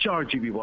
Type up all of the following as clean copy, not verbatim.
4 GB।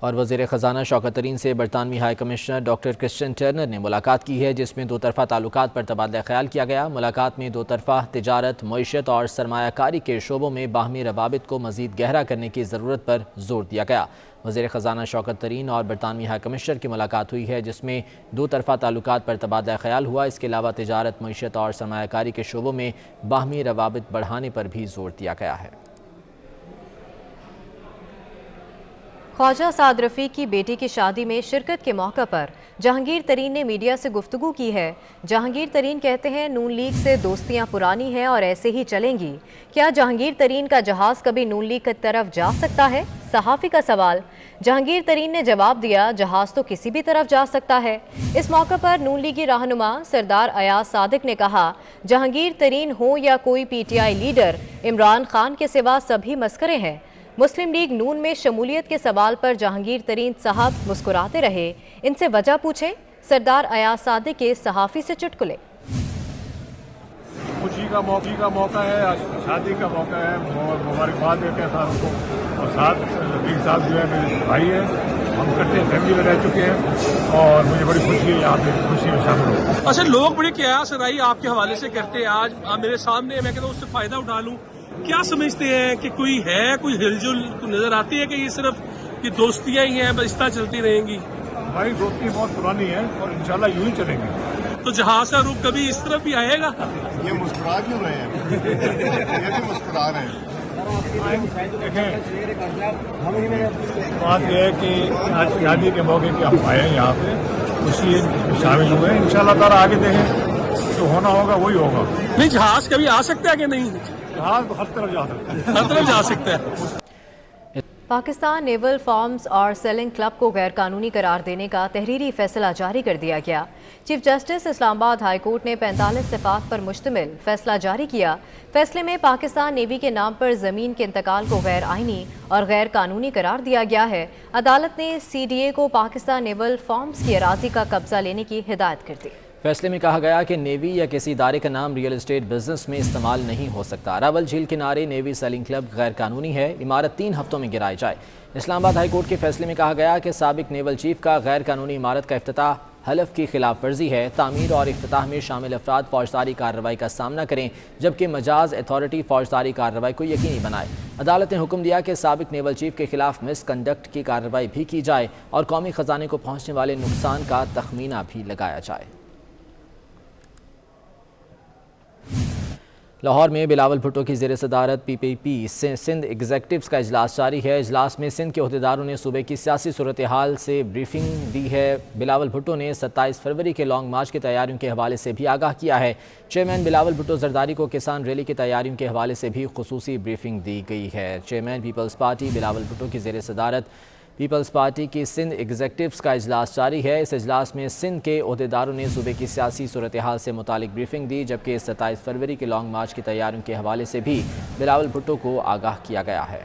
اور وزیر خزانہ شوکت ترین سے برطانوی high commissioner doctor Christian Turner نے ملاقات کی ہے، جس میں دو طرفہ تعلقات پر تبادلہ خیال کیا گیا۔ ملاقات میں دو طرفہ تجارت، معیشت اور سرمایہ کاری کے شعبوں میں باہمی روابط کو مزید گہرا کرنے کی ضرورت پر زور دیا گیا۔ وزیر خزانہ شوکت ترین اور برطانوی ہائی کمشنر کی ملاقات ہوئی ہے، جس میں دو طرفہ تعلقات پر تبادلہ خیال ہوا۔ اس کے علاوہ تجارت، معیشت اور سرمایہ کاری کے شعبوں میں باہمی روابط بڑھانے پر بھی زور دیا گیا ہے۔ خواجہ سعد رفیق کی بیٹی کی شادی میں شرکت کے موقع پر جہانگیر ترین نے میڈیا سے گفتگو کی ہے۔ جہانگیر ترین کہتے ہیں نون لیگ سے دوستیاں پرانی ہیں اور ایسے ہی چلیں گی۔ کیا جہانگیر ترین کا جہاز کبھی نون لیگ کی طرف جا سکتا ہے؟ صحافی کا سوال۔ جہانگیر ترین نے جواب دیا، جہاز تو کسی بھی طرف جا سکتا ہے۔ اس موقع پر نون لیگی رہنما سردار ایاز صادق نے کہا، جہانگیر ترین ہو یا کوئی P T I leader, Imran Khan کے سوا سبھی مسخرے ہیں۔ مسلم لیگ نون میں شمولیت کے سوال پر جہانگیر ترین صاحب مسکراتے رہے۔ ان سے وجہ پوچھیں، سردار ایاز صادق کے صحافی سے چٹکلے۔ خوشی کا موقع ہے، شادی کا موقع ہے، مبارکباد دیتے ہیں ساروں کو۔ اور ساتھ رفیق صاحب جو ہے میرے بھائی ہیں، ہم کٹے فیملی میں رہ چکے ہیں اور مجھے بڑی خوشی ہے یہاں پہ خوشی میں شامل ہوں۔ اچھا، لوگ بڑی قیاس رائی آپ کے حوالے سے کرتے ہیں، آج میرے سامنے میں کہتا ہوں اس سے فائدہ اٹھا لوں۔ کیا سمجھتے ہیں کہ کوئی ہل جل نظر آتی ہے کہ یہ صرف یہ دوستیاں ہی ہیں، بس اس طرح چلتی رہیں گی؟ ہماری دوستی بہت پرانی ہے اور انشاءاللہ یوں ہی چلیں گے۔ تو جہاز کا رخ کبھی اس طرف بھی آئے گا؟ یہ مسکرا کیوں رہے ہیں؟ یہ بھی مسکرا رہے ہیں۔ دیکھیں، بات یہ ہے کہ آج شادی کے موقع پہ ہم آئے ہیں یہاں پہ، خوشی شامل ہوئے ہیں۔ انشاءاللہ تعالیٰ آگے دیکھیں جو ہونا ہوگا وہی ہوگا۔ نہیں، جہاز کبھی آ سکتا ہے کہ نہیں؟ جہاز ہر طرف جا سکتا ہے، ہر طرف جا سکتا ہے۔ پاکستان نیول فارمز اور سیلنگ کلب کو غیر قانونی قرار دینے کا تحریری فیصلہ جاری کر دیا گیا۔ چیف جسٹس اسلام آباد ہائی کورٹ نے 45 صفحات پر مشتمل فیصلہ جاری کیا۔ فیصلے میں پاکستان نیوی کے نام پر زمین کے انتقال کو غیر آئینی اور غیر قانونی قرار دیا گیا ہے۔ عدالت نے سی ڈی اے کو پاکستان نیول فارمز کی اراضی کا قبضہ لینے کی ہدایت کر دی۔ فیصلے میں کہا گیا کہ نیوی یا کسی ادارے کا نام ریئل اسٹیٹ بزنس میں استعمال نہیں ہو سکتا۔ راول جھیل کنارے نیوی سیلنگ کلب غیر قانونی ہے، عمارت 3 ہفتوں میں گرائی جائے۔ اسلام آباد ہائی کورٹ کے فیصلے میں کہا گیا کہ سابق نیول چیف کا غیر قانونی عمارت کا افتتاح حلف کی خلاف ورزی ہے۔ تعمیر اور افتتاح میں شامل افراد فوجداری کارروائی کا سامنا کریں، جبکہ مجاز اتھارٹی فوجداری کارروائی کو یقینی بنائے۔ عدالت نے حکم دیا کہ سابق نیول چیف کے خلاف مس کنڈکٹ کی کارروائی بھی کی جائے اور قومی خزانے کو پہنچنے والے نقصان کا تخمینہ بھی لگایا جائے۔ لاہور میں بلاول بھٹو کی زیر صدارت پی پی پی سندھ ایگزیکٹوز کا اجلاس جاری ہے۔ اجلاس میں سندھ کے عہدیداروں نے صوبے کی سیاسی صورتحال سے بریفنگ دی ہے۔ بلاول بھٹو نے 27 فروری کے لانگ مارچ کی تیاریوں کے حوالے سے بھی آگاہ کیا ہے۔ چیئرمین بلاول بھٹو زرداری کو کسان ریلی کی تیاریوں کے حوالے سے بھی خصوصی بریفنگ دی گئی ہے۔ چیئرمین پیپلز پارٹی بلاول بھٹو کی زیر صدارت پیپلز پارٹی کی سندھ ایگزیکٹوز کا اجلاس جاری ہے۔ اس اجلاس میں سندھ کے عہدیداروں نے صوبے کی سیاسی صورتحال سے متعلق بریفنگ دی، جبکہ 27 فروری کے لانگ مارچ کی تیاریوں کے حوالے سے بھی بلاول بھٹو کو آگاہ کیا گیا ہے۔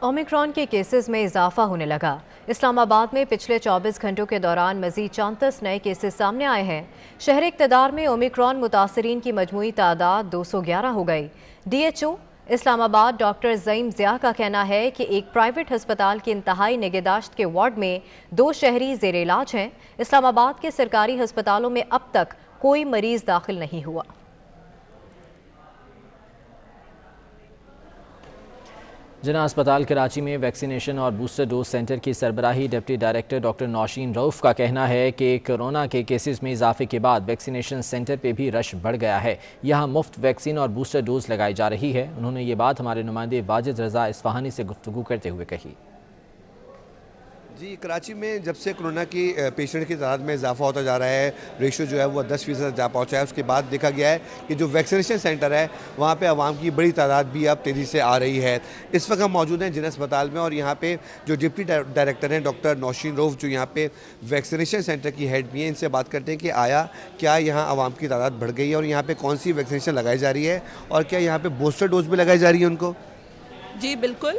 اومیکرون کے کیسز میں اضافہ ہونے لگا۔ اسلام آباد میں پچھلے 24 گھنٹوں کے دوران مزید 34 نئے کیسز سامنے آئے ہیں۔ شہر اقتدار میں اومیکرون متاثرین کی مجموعی تعداد 211 ہو گئی۔ ڈی ایچ او اسلام آباد ڈاکٹر زعیم ضیاء کا کہنا ہے کہ ایک پرائیویٹ ہسپتال کی انتہائی نگہداشت کے وارڈ میں 2 شہری زیر علاج ہیں۔ اسلام آباد کے سرکاری ہسپتالوں میں اب تک کوئی مریض داخل نہیں ہوا۔ جناح اسپتال کراچی میں ویکسینیشن اور بوسٹر ڈوز سینٹر کی سربراہی ڈپٹی ڈائریکٹر ڈاکٹر نوشین رؤف کا کہنا ہے کہ کورونا کے کیسز میں اضافے کے بعد ویکسینیشن سینٹر پہ بھی رش بڑھ گیا ہے۔ یہاں مفت ویکسین اور بوسٹر ڈوز لگائی جا رہی ہے۔ انہوں نے یہ بات ہمارے نمائندے واجد رضا اصفہانی سے گفتگو کرتے ہوئے کہی۔ جی، کراچی میں جب سے کرونا کی پیشنٹ کی تعداد میں اضافہ ہوتا جا رہا ہے، ریشو جو ہے وہ 10% جا پہنچا ہے۔ اس کے بعد دیکھا گیا ہے کہ جو ویکسینیشن سینٹر ہے وہاں پہ عوام کی بڑی تعداد بھی اب تیزی سے آ رہی ہے۔ اس وقت ہم موجود ہیں جناح اسپتال میں اور یہاں پہ جو ڈپٹی ڈائریکٹر ہیں ڈاکٹر نوشین رؤف جو یہاں پہ ویکسینیشن سینٹر کی ہیڈ بھی ہیں، ان سے بات کرتے ہیں کہ کیا یہاں عوام کی تعداد بڑھ گئی ہے اور یہاں پہ کون سی ویکسینیشن لگائی جا رہی ہے اور کیا یہاں پہ بوسٹر ڈوز بھی لگائی جا رہی ہے ان کو؟ جی بالکل،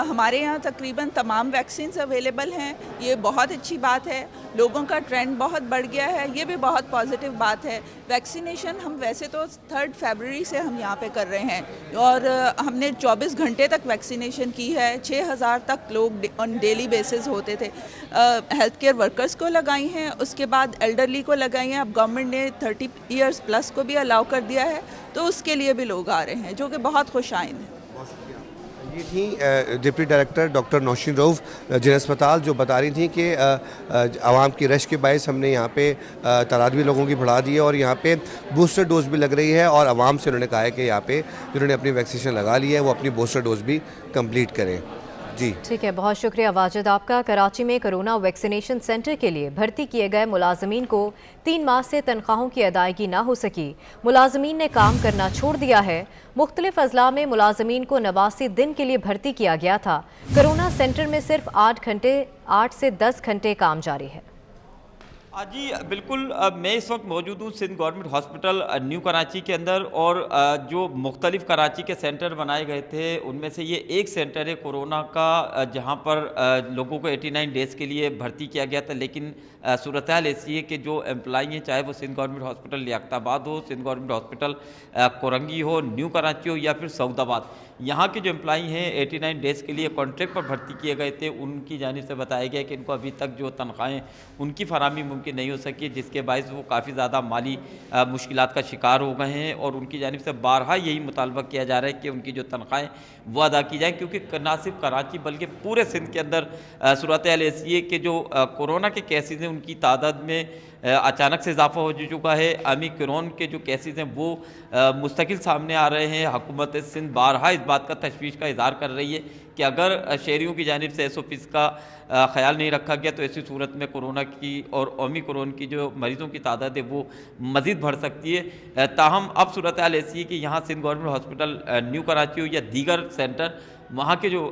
ہمارے یہاں تقریباً تمام ویکسینز اویلیبل ہیں، یہ بہت اچھی بات ہے. لوگوں کا ٹرینڈ بہت بڑھ گیا ہے، یہ بھی بہت پازیٹیو بات ہے. ویکسینیشن ہم ویسے تو 3 فیبرری سے ہم یہاں پہ کر رہے ہیں اور ہم نے 24 گھنٹے تک ویکسینیشن کی ہے. 6000 تک لوگ آن ڈیلی بیسز ہوتے تھے. ہیلتھ کیئر ورکرز کو لگائی ہیں، اس کے بعد ایلڈرلی کو لگائی ہیں. اب گورنمنٹ نے 30 ایئرس پلس کو بھی الاؤ کر دیا ہے، تو اس کے لیے بھی لوگ آ رہے ہیں، جو کہ بہت خوش آئند ہے. یہ تھیں ڈپٹی ڈائریکٹر ڈاکٹر نوشین روف جن اسپتال، جو بتا رہی تھیں کہ عوام کی رش کے باعث ہم نے یہاں پہ تعداد بھی لوگوں کی بڑھا دی ہے اور یہاں پہ بوسٹر ڈوز بھی لگ رہی ہے، اور عوام سے انہوں نے کہا ہے کہ یہاں پہ جنہوں نے اپنی ویکسینیشن لگا لی ہے وہ اپنی بوسٹر ڈوز بھی کمپلیٹ کریں. جی ٹھیک ہے، بہت شکریہ واجد آپ کا. کراچی میں کرونا ویکسینیشن سینٹر کے لیے بھرتی کیے گئے ملازمین کو 3 ماہ سے تنخواہوں کی ادائیگی نہ ہو سکی. ملازمین نے کام کرنا چھوڑ دیا ہے. مختلف اضلاع میں ملازمین کو 89 دن کے لیے بھرتی کیا گیا تھا. کرونا سینٹر میں صرف 8 سے 10 گھنٹے کام جاری ہے. جی بالکل، میں اس وقت موجود ہوں Sindh government hospital new Karachi کے اندر، اور جو مختلف کراچی کے سینٹر بنائے گئے تھے ان میں سے یہ ایک سینٹر ہے کورونا کا، جہاں پر لوگوں کو 89 ڈیز کے لیے بھرتی کیا گیا تھا. لیکن صورتحال ایسی ہے کہ جو امپلائی ہیں، چاہے وہ سندھ گورنمنٹ ہاسپٹل لیاقت آباد ہو، سندھ گورنمنٹ ہاسپٹل کورنگی ہو، نیو کراچی ہو یا پھر سعود آباد، یہاں کے جو امپلائی ہیں 89 ڈیز کے لیے کانٹریکٹ پر بھرتی کیے گئے تھے، ان کی جانب سے بتایا گیا کہ ان کو ابھی تک جو تنخواہیں ان کی فراہمی ممکن نہیں ہو سکی، جس کے باعث وہ کافی زیادہ مالی مشکلات کا شکار ہو گئے ہیں. اور ان کی جانب سے بارہا یہی مطالبہ کیا جا رہا ہے کہ ان کی جو تنخواہیں وہ ادا کی جائیں، کیونکہ نہ صرف کراچی بلکہ پورے سندھ کے اندر صورتحال ایسی ہے کہ جو کورونا کے کیسز ہیں ان کی تعداد میں اچانک سے اضافہ ہو چکا ہے. اومیکرون کے جو کیسز ہیں وہ مستقل سامنے آ رہے ہیں. حکومت سندھ بارہا اس بات کا تشویش کا اظہار کر رہی ہے کہ اگر شہریوں کی جانب سے SOPs کا خیال نہیں رکھا گیا تو ایسی صورت میں کورونا کی اور اومیکرون کی جو مریضوں کی تعداد ہے وہ مزید بڑھ سکتی ہے. تاہم اب صورتحال ایسی ہے کہ یہاں Sindh government hospital new Karachi ہو یا دیگر سینٹر، وہاں کے جو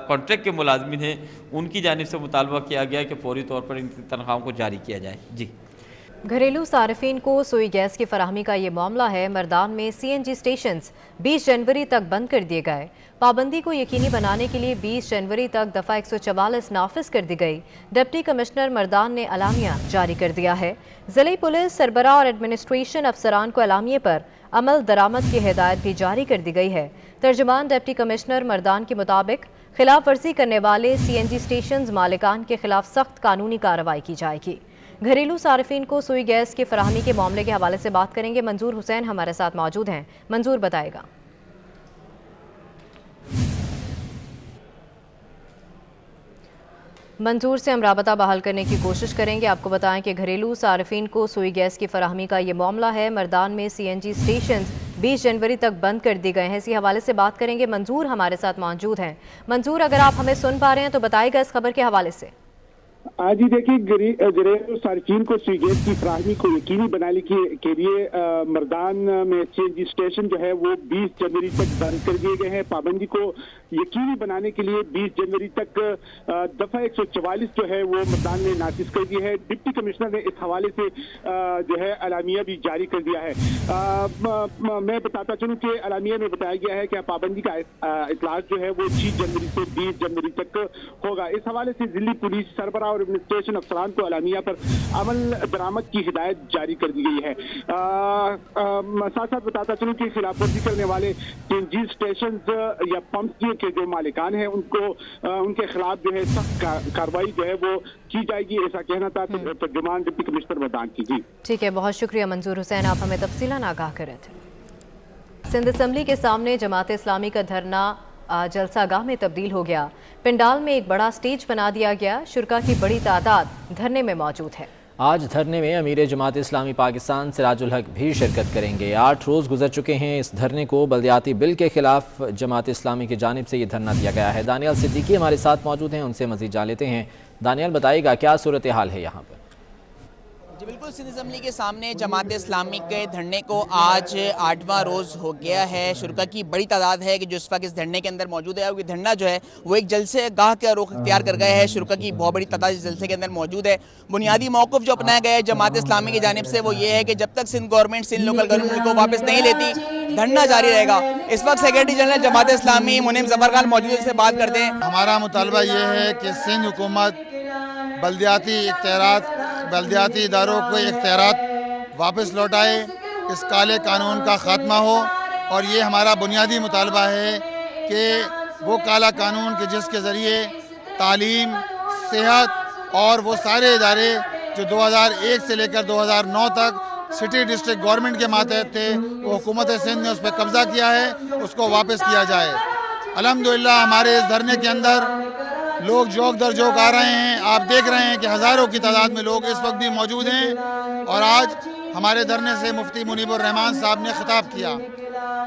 کانٹریکٹ کے ملازمین ہیں ان کی جانب سے مطالبہ کیا گیا ہے کہ فوری طور پر ان کی تنخواہوں کو جاری کیا جائے. جی گھریلو صارفین کو سوئی گیس کی فراہمی کا یہ معاملہ ہے. مردان میں CNG اسٹیشنز 20 جنوری تک بند کر دیے گئے. پابندی کو یقینی بنانے کے لیے 20 جنوری تک دفعہ 144 نافذ کر دی گئی. ڈپٹی کمشنر مردان نے اعلامیہ جاری کر دیا ہے. ضلعی پولیس سربراہ اور ایڈمنسٹریشن افسران کو اعلامیے پر عمل درآمد کی ہدایت بھی جاری کر دی گئی ہے. ترجمان ڈپٹی کمشنر مردان کے مطابق خلاف ورزی کرنے والے CNG اسٹیشنز مالکان کے خلاف سخت قانونی کارروائی کی جائے گی. گھریلو صارفین کو سوئی گیس کی فراہمی کے معاملے کے حوالے سے بات کریں گے. منظور حسین ہمارے ساتھ موجود ہیں. منظور بتائے گا. منظور سے ہم رابطہ بحال کرنے کی کوشش کریں گے. آپ کو بتائیں کہ گھریلو صارفین کو سوئی گیس کی فراہمی کا یہ معاملہ ہے. مردان میں CNG اسٹیشنز 20 جنوری تک بند کر دی گئے ہیں. اسی حوالے سے بات کریں گے. منظور ہمارے ساتھ موجود ہیں. منظور، اگر آپ ہمیں سن پا رہے ہیں تو بتائے گا اس خبر کے حوالے سے. جی دیکھیے، گھریلو صارفین کو سوئی گیس کی فراہمی کو یقینی بنانے کے لیے مردان میں CNG اسٹیشن جو ہے وہ 20 جنوری تک بند کر دیے گئے ہیں. پابندی کو یقینی بنانے کے لیے 20 جنوری تک دفعہ 144 جو ہے وہ مردان نے نافذ کر دی ہے. ڈپٹی کمشنر نے اس حوالے سے جو ہے اعلامیہ بھی جاری کر دیا ہے. میں بتاتا چلوں کہ اعلامیہ میں بتایا گیا ہے کہ پابندی کا اطلاق جو ہے وہ 6 جنوری سے 20 جنوری تک ہوگا. اس حوالے سے ضلعی پولیس سربراہ اور ایڈمنسٹریشن افسران کو اعلامیہ پر عمل درآمد کی ہدایت جاری کر دی گئی ہے. ساتھ ساتھ بتاتا چلوں کہ خلاف ورزی کرنے والے CNG اسٹیشنز یا پمپس کے جو مالکان ہیں ان کے خلاف جو ہے سخت کارروائی جو ہے وہ کی جائے گی، ایسا کہنا تھا ترجمان ڈپٹی کمشنر مردان کی. جی ٹھیک ہے، بہت شکریہ منظور حسین، آپ ہمیں تفصیلاً آگاہ کر رہے تھے. سندھ اسمبلی کے سامنے جماعت اسلامی کا دھرنا جلسہ گاہ میں تبدیل ہو گیا. پنڈال میں ایک بڑا سٹیج بنا دیا گیا. شرکاء کی بڑی تعداد دھرنے میں موجود ہے. آج دھرنے میں امیر جماعت اسلامی پاکستان سراج الحق بھی شرکت کریں گے. 8 روز گزر چکے ہیں اس دھرنے کو. بلدیاتی بل کے خلاف جماعت اسلامی کی جانب سے یہ دھرنا دیا گیا ہے. دانیال صدیقی ہمارے ساتھ موجود ہیں، ان سے مزید جان لیتے ہیں. دانیال، بتائیے گا کیا صورتحال ہے یہاں پر؟ جی بالکل، سندھ اسمبلی کے سامنے جماعت اسلامی کے دھرنے کو آج 8واں روز ہو گیا ہے۔ شرکا کی بڑی تعداد ہے کہ جو اس وقت اس دھرنے کے اندر موجود ہے، اور یہ دھرنا جو ہے وہ ایک جلسے گاہ کا رخ اختیار کر گئے ہے۔ شرکا کی بہت بڑی تعداد اس جلسے کے اندر موجود ہے۔ بنیادی موقف جو اپنایا گیا ہے جماعت اسلامی کی جانب سے وہ یہ ہے کہ جب تک Sindh government Sindh local government کو واپس نہیں لیتی، دھرنا جاری رہے گا۔ اس وقت سیکرٹری جنرل جماعت اسلامی منیم ظفر خان موجود ہے، سے بات کرتے ہیں۔ ہمارا مطالبہ یہ ہے کہ سندھ حکومت بلدیاتی اداروں کو اختیارات واپس لوٹائے، اس کالے قانون کا خاتمہ ہو، اور یہ ہمارا بنیادی مطالبہ ہے کہ وہ کالا قانون کہ جس کے ذریعے تعلیم، صحت اور وہ سارے ادارے جو 2001 سے لے کر 2009 تک سٹی ڈسٹرکٹ گورنمنٹ کے ماتحت تھے، وہ حکومت سندھ نے اس پہ قبضہ کیا ہے، اس کو واپس کیا جائے۔ الحمدللہ ہمارے اس دھرنے کے اندر لوگ جوک در جوک آ رہے ہیں۔ آپ دیکھ رہے ہیں کہ ہزاروں کی تعداد میں لوگ اس وقت بھی موجود ہیں، اور آج ہمارے دھرنے سے مفتی منیب الرحمان صاحب نے خطاب کیا،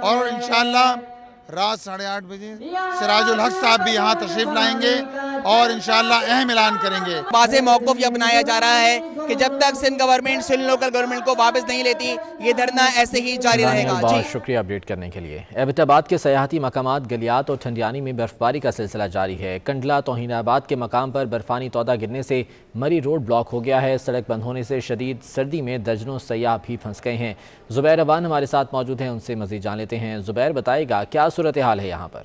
اور انشاءاللہ رات 8:30 بجے سراج الحق صاحب بھی یہاں تشریف لائیں گے اور انشاءاللہ اہم اعلان کریں گے۔ واضح موقف یہ اپنایا جا رہا ہے کہ جب تک Sindh government Sindh local government کو واپس نہیں لیتی، یہ دھرنا ایسے ہی جاری رہے گا۔ بہت شکریہ اپڈیٹ کرنے کے لیے۔ ایبٹ آباد کے سیاحتی مقامات گلیات اور ٹھنڈیانی میں برفباری کا سلسلہ جاری ہے۔ کنڈلا توہین آباد کے مقام پر برفانی تودہ گرنے سے مری روڈ بلاک ہو گیا ہے۔ سڑک بند ہونے سے شدید سردی میں درجنوں سیاح بھی پھنس گئے ہیں۔ زبیر اوان ہمارے ساتھ موجود ہیں، ان سے مزید جان لیتے ہیں۔ زبیر، بتائے گا کیا صورتحال ہے یہاں پر؟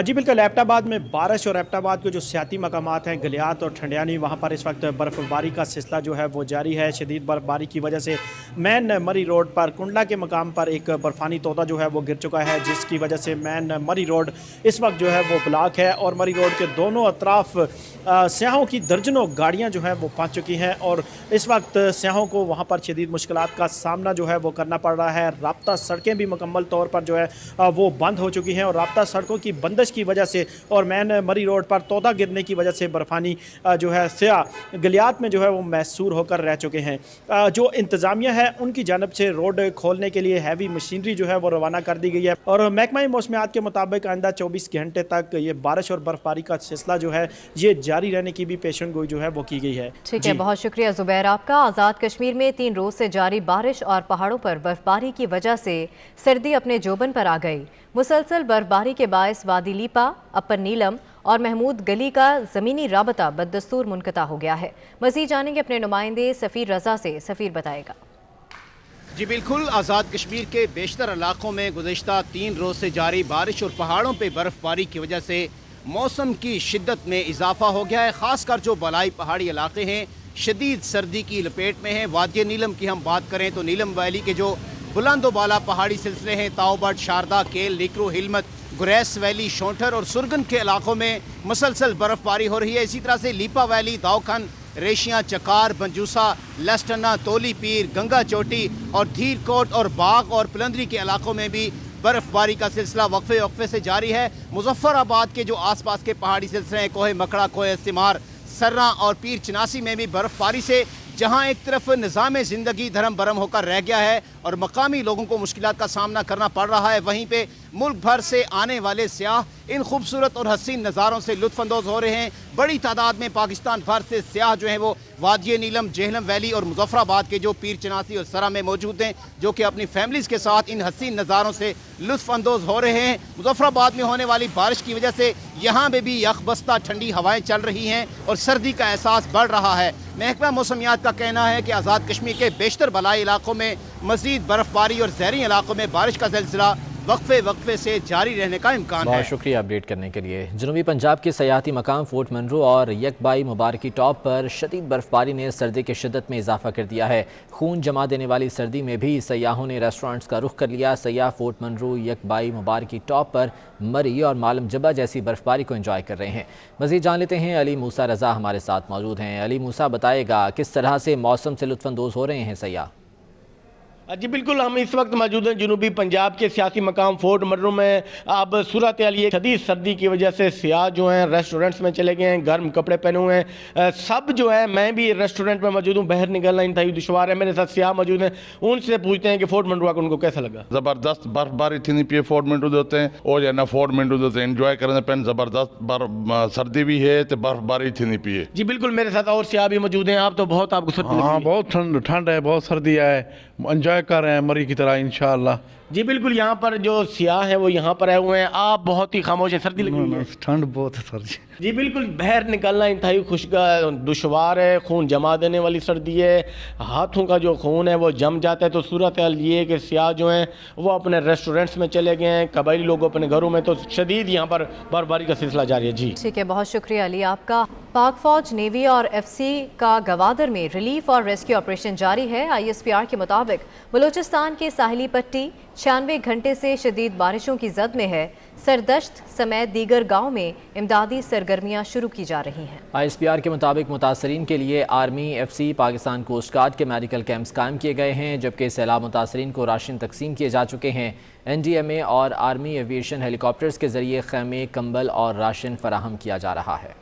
جی بالکل، ایبٹ آباد میں بارش اور ایبٹ آباد کے جو سیاحتی مقامات ہیں گلیات اور ٹھنڈیانی، وہاں پر اس وقت برف باری کا سلسلہ جو ہے وہ جاری ہے۔ شدید برف باری کی وجہ سے مین مری روڈ پر کنڈلا کے مقام پر ایک برفانی تودہ جو ہے وہ گر چکا ہے، جس کی وجہ سے مین مری روڈ اس وقت جو ہے وہ بلاک ہے، اور مری روڈ کے دونوں اطراف سیاحوں کی درجنوں گاڑیاں جو ہیں وہ پہنچ چکی ہیں، اور اس وقت سیاحوں کو وہاں پر شدید مشکلات کا سامنا جو ہے وہ کرنا پڑ رہا ہے۔ رابطہ سڑکیں بھی مکمل طور پر جو ہے وہ بند ہو چکی ہیں، اور رابطہ سڑکوں کی بندش کی وجہ سے اور مین مری روڈ پر تودہ گرنے کی وجہ سے برفانی جو ہے سیاح گلیات میں جو ہے وہ محصور ہو کر رہ چکے ہیں۔ جو انتظامیہ ہے ان کی جانب سے روڈ کھولنے کے لیے ہیوی مشینری جو ہے وہ روانہ کر دی گئی ہے، اور محکمہ موسمیات کے مطابق آئندہ 24 گھنٹے تک یہ بارش اور برفباری کا سلسلہ جو ہے یہ جاری رہنے کی بھی پیشن گوئی جو ہے وہ کی گئی ہے۔ ٹھیک ہے، بہت شکریہ زبیر آپ کا۔ آزاد کشمیر میں 3 روز سے جاری بارش اور پہاڑوں پر برفباری کی وجہ سے سردی اپنے جوبن پر آ گئی۔ مسلسل برفباری کے باعث وادی لیپا، اپر نیلم اور محمود گلی کا زمینی رابطہ بدستور منقطع ہو گیا ہے۔ مزید جانیں گے اپنے نمائندے سفیر رضا سے۔ سفیر بتائے گا۔ جی بالکل، آزاد کشمیر کے بیشتر علاقوں میں گزشتہ 3 روز سے جاری بارش اور پہاڑوں پہ برف باری کی وجہ سے موسم کی شدت میں اضافہ ہو گیا ہے۔ خاص کر جو بالائی پہاڑی علاقے ہیں شدید سردی کی لپیٹ میں ہیں۔ وادی نیلم کی ہم بات کریں تو نیلم ویلی کے جو بلند و بالا پہاڑی سلسلے ہیں، تاؤبٹ، شاردا، کیل، لیکرو، ہلمت، گریس ویلی، شونٹر اور سرگن کے علاقوں میں مسلسل برف باری ہو رہی ہے۔ اسی طرح سے لیپا ویلی، داؤکھن، ریشیاں، چکار، بنجوسا، لیسٹنا، تولی پیر، گنگا چوٹی اور دھیر کوٹ اور باغ اور پلندری کے علاقوں میں بھی برف باری کا سلسلہ وقفے سے جاری ہے۔ مظفر آباد کے جو آس پاس کے پہاڑی سلسلے ہیں، کوہ مکڑا، کوہ استمار، سرہ اور پیر چناسی میں بھی برف باری سے جہاں ایک طرف نظام زندگی دھرم برم ہو کر رہ گیا ہے اور مقامی لوگوں کو مشکلات کا سامنا کرنا پڑ رہا ہے، وہیں پہ ملک بھر سے آنے والے سیاح ان خوبصورت اور حسین نظاروں سے لطف اندوز ہو رہے ہیں۔ بڑی تعداد میں پاکستان بھر سے سیاح جو ہیں وہ وادی نیلم، جہلم ویلی اور مظفر آباد کے جو پیر چناسی اور سرہ میں موجود ہیں، جو کہ اپنی فیملیز کے ساتھ ان حسین نظاروں سے لطف اندوز ہو رہے ہیں۔ مظفر آباد میں ہونے والی بارش کی وجہ سے یہاں پہ بھی یخ بستہ ٹھنڈی ہوائیں چل رہی ہیں اور سردی کا احساس بڑھ رہا ہے۔ محکمہ موسمیات کا کہنا ہے کہ آزاد کشمیر کے بیشتر بالائی علاقوں میں مزید برف باری اور زیریں علاقوں میں بارش کا سلسلہ وقفے سے جاری رہنے کا امکان ہے۔ بہت شکریہ اپڈیٹ کرنے کے لیے۔ جنوبی پنجاب کے سیاحتی مقام فورٹ منرو اور یکبائی مبارکی ٹاپ پر شدید برف باری نے سردی کی شدت میں اضافہ کر دیا ہے۔ خون جما دینے والی سردی میں بھی سیاحوں نے ریسٹورانٹس کا رخ کر لیا۔ سیاح فورٹ منرو، یکبائی مبارکی ٹاپ پر مری اور مالم جبہ جیسی برف باری کو انجوائے کر رہے ہیں۔ مزید جان لیتے ہیں، علی موسیٰ رضا ہمارے ساتھ موجود ہیں۔ علی موسیٰ، بتائے گا کس طرح سے موسم سے لطف اندوز ہو رہے ہیں سیاح؟ جی بالکل، ہم اس وقت موجود ہیں جنوبی پنجاب کے سیاسی مقام فورٹ مرو میں. اب صورتحال یہ شدید سردی کی وجہ سے سیاح جو ہیں ریسٹورنٹس میں چلے گئے ہیں، گرم کپڑے پہنے ہوئے ہیں. سب جو ہے، میں بھی ریسٹورنٹ میں موجود ہوں، باہر نکلنا انتہائی دشوار ہے. میرے ساتھ سیاح موجود ہیں، ان سے پوچھتے ہیں کہ فورٹ منڈوا کو ان کو کیسا لگا. زبردست برف باری تھی پی فورٹ منڈو ہوتے ہیں اور یا نہ فورٹ منڈو ہوتے ہیں انجوائے کرنے پہ زبردست سردی بھی ہے تو برف باری تھی پی ہے. جی بالکل، میرے ساتھ اور سیاح بھی موجود ہیں. آپ تو بہت آپ کو سردی لگی. ہاں بہت ٹھنڈ ہے، بہت سردی ہے، انجوائے کر رہے ہیں مری کی طرح انشاءاللہ. جی بالکل، یہاں پر جو سیاح ہیں وہ یہاں پر آئے ہوئے ہیں. آپ بہت ہی خاموش ہیں، سردی لگی ہے. ٹھنڈ بہت ہے سردی. جی بالکل، باہر نکلنا انتہائی دشوار ہے، خون جما دینے والی سردی ہے. ہاتھوں کا جو خون ہے وہ جم جاتا ہے. تو صورتحال یہ ہے کہ سیاح جو ہیں وہ اپنے ریسٹورنٹس میں چلے گئے ہیں، قبائلی لوگ اپنے گھروں میں. تو شدید یہاں پر برفباری کا سلسلہ جاری ہے. جی ٹھیک ہے، بہت شکریہ علی آپ کا. پاک فوج، نیوی اور ایف سی کا گوادر میں ریلیف اور ریسکیو آپریشن جاری ہے. آئی ایس پی آر کے مطابق بلوچستان کے ساحلی پٹی 96 گھنٹے سے شدید بارشوں کی زد میں ہے. سردشت سمیت دیگر گاؤں میں امدادی سرگرمیاں شروع کی جا رہی ہیں. آئی ایس پی آر کے مطابق متاثرین کے لیے army, F C, Pakistan coast guard کے میڈیکل کیمپس قائم کیے گئے ہیں، جبکہ سیلاب متاثرین کو راشن تقسیم کیے جا چکے ہیں. این ڈی ایم اے اور آرمی ایویشن ہیلی کاپٹرز کے ذریعے خیمے، کمبل اور راشن فراہم کیا جا رہا ہے.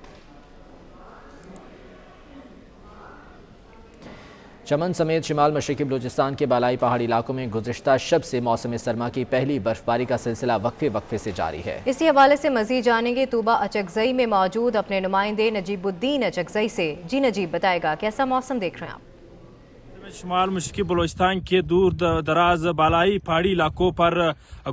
چمن سمیت شمال مشرقی بلوچستان کے بالائی پہاڑی علاقوں میں گزشتہ شب سے موسم سرما کی پہلی برفباری کا سلسلہ وقفے سے جاری ہے. اسی حوالے سے مزید جانیں گے طوبہ اچکزئی میں موجود اپنے نمائندے نجیب الدین اچکزئی سے. جی نجیب، بتائے گا کیسا موسم دیکھ رہے ہیں آپ؟ شمال مشرقی بلوچستان کے دور دراز بالائی پہاڑی علاقوں پر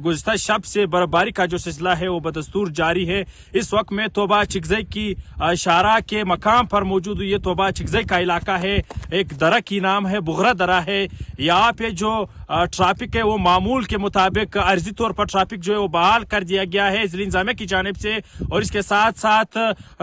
گزشتہ شب سے برفباری کا جو سلسلہ ہے وہ بدستور جاری ہے. اس وقت میں طوبہ چکزئی کی شاہراہ کے مقام پر موجود ہوئی ہے. طوبہ چکزئی کا علاقہ ہے، ایک درہ کی نام ہے بغرہ درہ ہے. یہاں پہ جو ٹرافک ہے وہ معمول کے مطابق عرضی طور پر ٹرافک جو ہے وہ بحال کر دیا گیا ہے ضلع انتظامیہ کی جانب سے. اور اس کے ساتھ ساتھ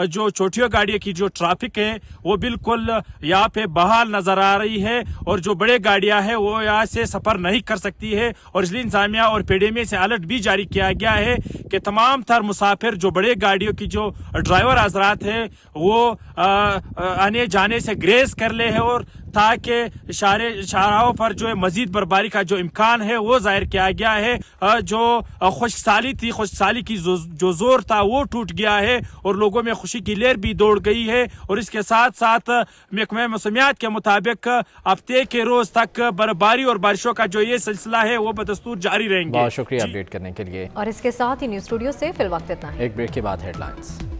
جو چھوٹیوں گاڑیوں کی جو ٹرافک ہے وہ بالکل یہاں پہ بحال نظر آ رہی ہے، اور جو بڑے گاڑیاں ہیں وہ یہاں سے سفر نہیں کر سکتی ہے. اور ضلع انتظامیہ اور پی ڈی ایم اے سے الرٹ بھی جاری کیا گیا ہے کہ تمام تر مسافر جو بڑے گاڑیوں کی جو ڈرائیور حضرات ہیں وہ آنے جانے سے گریز کر لے ہے، اور تاکہ شاہراہوں پر جو مزید برفباری کا جو امکان ہے وہ ظاہر کیا گیا ہے. جو خشک سالی تھی، خشک سالی کی جو زور تھا وہ ٹوٹ گیا ہے، اور لوگوں میں خوشی کی لہر بھی دوڑ گئی ہے. اور اس کے ساتھ ساتھ محکمہ موسمیات کے مطابق ہفتے کے روز تک برفباری اور بارشوں کا جو یہ سلسلہ ہے وہ بدستور جاری رہیں گے. بہت شکریہ اپڈیٹ کرنے کے لیے. اور اس کے ساتھ ہی نیوز اسٹوڈیو سے فی الوقت اتنا ہے. ایک بریک کے بعد ہیڈ لائنز.